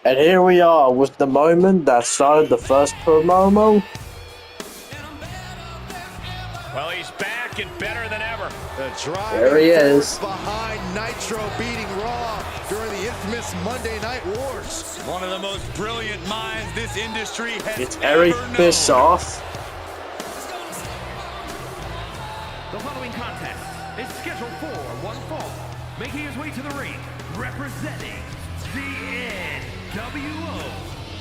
And here we are with the moment that started the first promo. Well, he's back and better than ever. There he is. Behind Nitro beating Raw during the infamous Monday Night Wars. One of the most brilliant minds this industry has It's Eric Bischoff. The following contest is scheduled for one fall. Making his way to the ring, representing the NWO.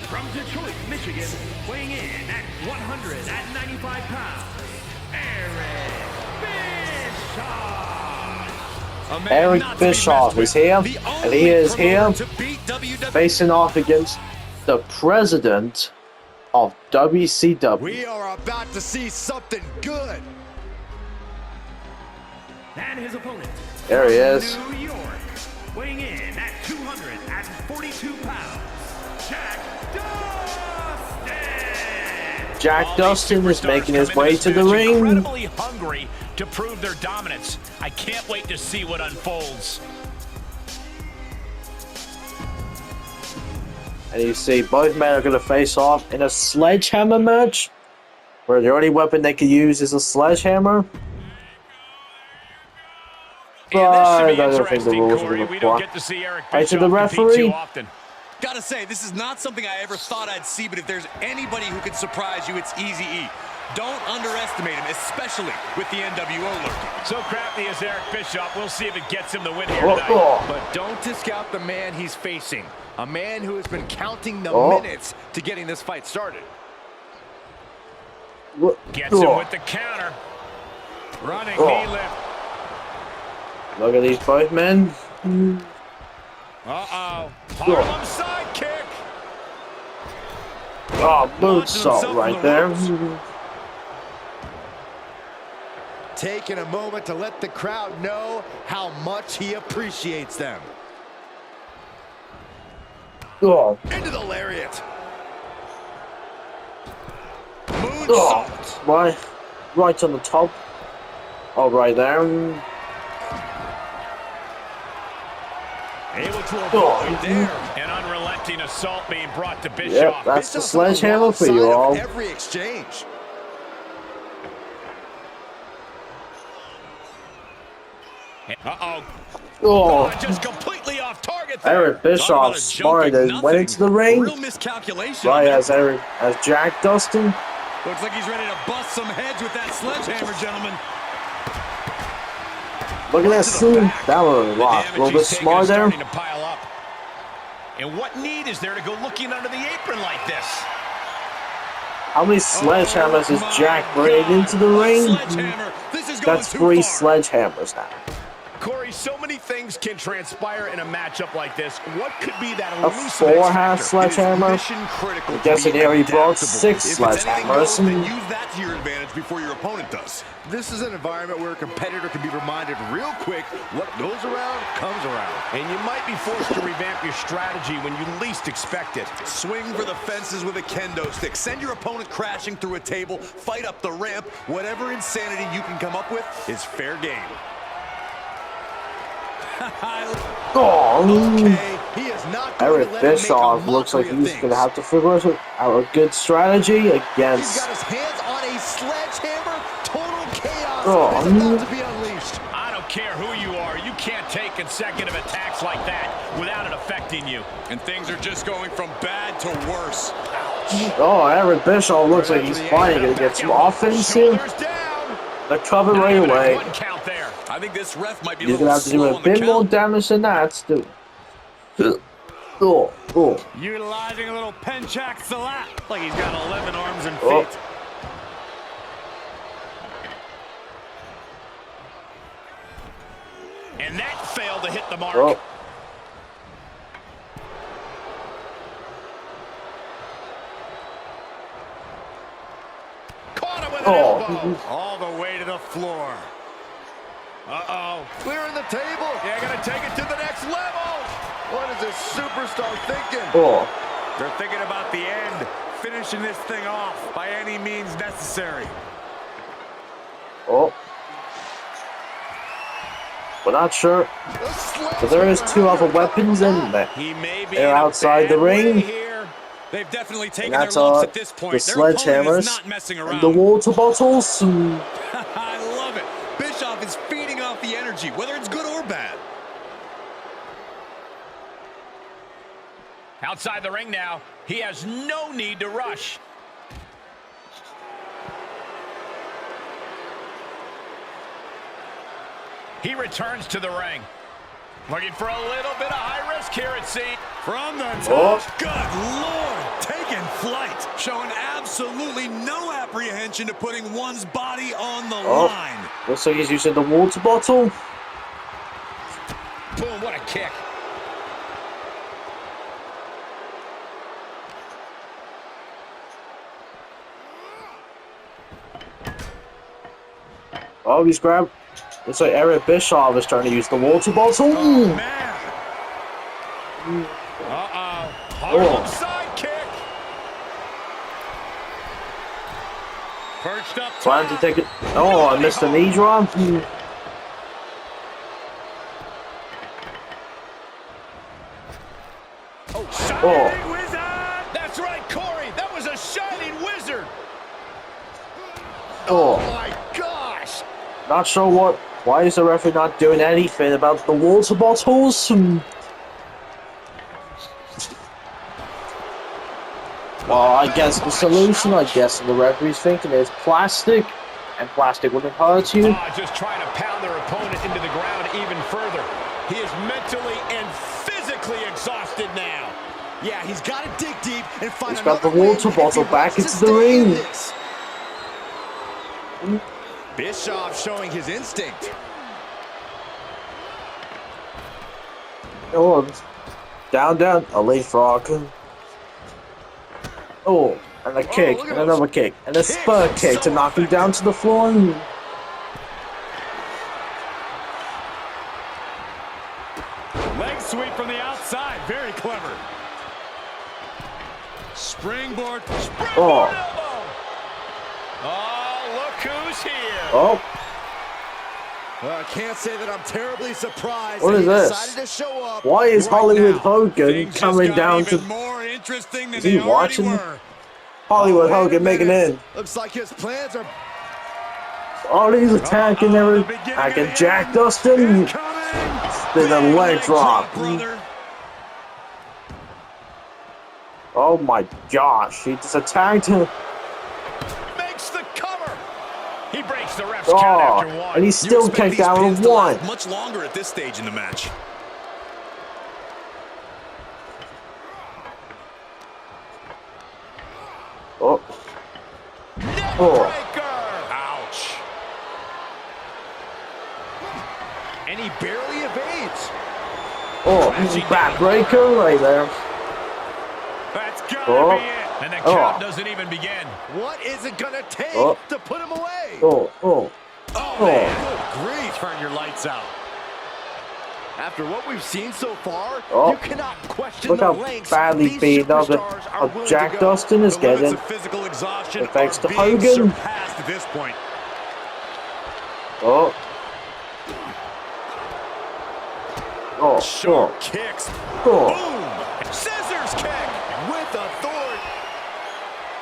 From Detroit, Michigan, weighing in at 195 pounds, Eric Bischoff. Eric Bischoff is here, and he is here facing off against the president of wCw. We are about to see something good. And his opponent, There he is. New York, weighing in at 242 pounds, Jack Dustin. Jack Dustin is making his way to the ring. Incredibly hungry to prove their dominance. I can't wait to see what unfolds. And you see both men are going to face off in a sledgehammer match, where the only weapon they can use is a sledgehammer. But I don't think the rules are going to apply. Right to the referee. Gotta say, this is not something I ever thought I'd see, but if there's anybody who can surprise you, it's Eazy-E. Don't underestimate him, especially with the NWO lurking. So crafty is Eric Bischoff. We'll see if it gets him the win here tonight. But don't discount the man he's facing. A man who has been counting the minutes to getting this fight started. Gets him with the counter. Running knee lift. Look at these both men. Uh-oh. Harlem sidekick. Oh, moonsault right there. Taking a moment to let the crowd know how much he appreciates them. Oh. Into the lariat. Oh. Right on the top. Oh, right there. Able to avoid there. An unrelenting assault being brought to Bischoff. Yep, that's the sledgehammer for you all. Every exchange. Uh-oh. Oh. Just completely off target there. Eric Bischoff smart and went into the ring. Real miscalculation. Right as Jack Dustin. Looks like he's ready to bust some heads with that sledgehammer, gentlemen. Look at that scene. That was a little bit smart there. To pile up. And what need is there to go looking under the apron like this? How many sledgehammers is Jack bringing into the ring? That's 3 sledgehammers now. Corey, so many things can transpire in a matchup like this. What could be that A elusive 4-half sledgehammer. I'm guessing here he brought 6 sledgehammers. Then use that to your advantage before your opponent does. This is an environment where a competitor can be reminded real quick what goes around comes around. And you might be forced to revamp your strategy when you least expect it. Swing for the fences with a kendo stick. Send your opponent crashing through a table. Fight up the ramp. Whatever insanity you can come up with is fair game. Oh, He is not Eric Bischoff looks like he's going to have to figure out a good strategy He's against. got his hands on a sledgehammer. Total chaos Oh. is about to be unleashed. I don't care who you are. You can't take consecutive attacks like that without it affecting you. And things are just going from bad to worse. Oh, Eric Bischoff looks like he's finally going to get some offense here. Shoulders down. The cover right away. One count there. I think this ref might be a He's little going to have to do slow a on the bit more count. damage than that, dude. Oh, oh. Utilizing a little penchak salat, like he's got 11 arms and feet. Oh. And that failed to hit the mark. Oh. Caught him with an Oh. elbow. All the way to the floor. Uh-oh. Clearing the table. Yeah, gonna take it to the next level. What is this superstar thinking? Oh. They're thinking about the end, finishing this thing off by any means necessary. Oh. We're not sure. But there is 2 other weapons in there. He may be They're in a outside the bad way ring. here. They've definitely taken And their that's lumps at this point. the Their opponent sledgehammers is not messing and around. the water bottles. I love it. Bischoff is feeding off the energy, whether it's good or bad. Outside the ring now. He has no need to rush. He returns to the ring. Looking for a little bit of high risk here, it seems. From the top. Good Lord. Taking flight. Showing absolutely no apprehension to putting one's body on the line. Looks like he's using the water bottle. Boom, what a kick. Oh, he's grabbed. Looks like Eric Bischoff is trying to use the water bottle. Oh, man. Harlem side kick. Perched up top. Trying to take it. Oh, I missed the knee drop. Shining wizard. That's right, Corey. That was a shining wizard. Oh, My gosh. not sure what. Why is the referee not doing anything about the water bottles? Well, I guess the solution, I guess the referee's thinking is plastic, and plastic wouldn't hurt you. Just trying to pound their opponent into the ground even further. He is mentally and physically exhausted now. Yeah, he's got to dig deep and find He's got the another win water if he bottle back wants to into the stay in ring. this. Bischoff showing his instinct. Oh, down, a leaf frog. Oh, and a kick, and another kick, and a spur kick to knock him down to the floor. Leg sweep from the outside. Very clever. Springboard. Oh, Oh, look who's here. oh, Well, I can't say that I'm terribly surprised What that is he this? decided to show up. why is right Hollywood now. Hogan Things just coming got down even to more interesting than Is he they already watching? were. Hollywood Wait a Hogan making minute. in? Looks like his plans are Oh, he's attacking attacking Jack Dustin. Then a leg drop. brother. Oh my gosh, he just attacked him. Makes the cover. He breaks the ref's count Oh, after one. and he You still expect kicked these out pins of to one. last much longer at this stage in the match. Oh, Neck Oh. breaker. Ouch. And he barely evades. oh, backbreaker right there. That's gotta Oh. be it. And the count doesn't even begin. What is it going to take Oh. to put him away? Oh, Oh, Oh. man. Good grief. Turn your lights out. After what we've seen so far, Oh. you cannot question Look the how lengths badly these beat up superstars are of willing Jack to go. Dustin is The limits getting. of physical exhaustion Thanks are to being Hogan. surpassed at this point. Oh, oh, Sharp oh, kicks. oh. Boom! Scissors kick with authority.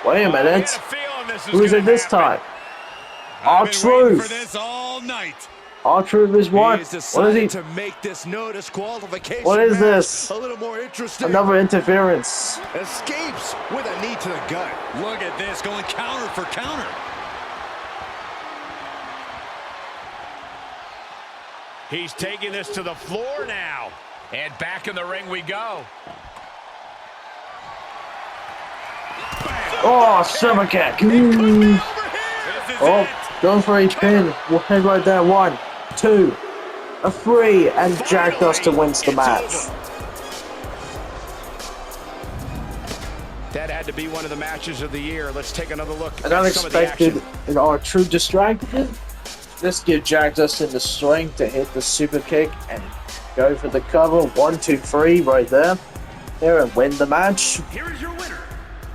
Wait a I minute. had a feeling this was Who is gonna it this happen. time? I've been waiting for R-Truth. this all night. R-Truth is what? He's What is decided he? to make this no disqualification What is match this? a little more interesting. Another interference. Escapes with a knee to the gut. Look at this, going counter for counter. He's taking this to the floor now. And back in the ring we go. Oh, summer kick. This is Oh, it. going for a pin. We'll head right there. 1, 2, a 3, and Jack Dustin wins the match. That had to be one of the matches of the year. Let's take another look An at some of the unexpected action. and R-Truth distracted. This gives Jack Dustin the strength to hit the super kick and go for the cover. 1, 2, 3 right there. Here and win the match. Here is your winner,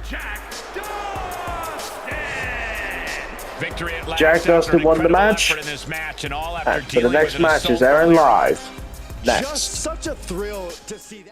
Jack Dustin. Victory at last. Jack Dustin won the match. In this match and all And for the next match is Aaron live. Next. Just such a thrill to see that.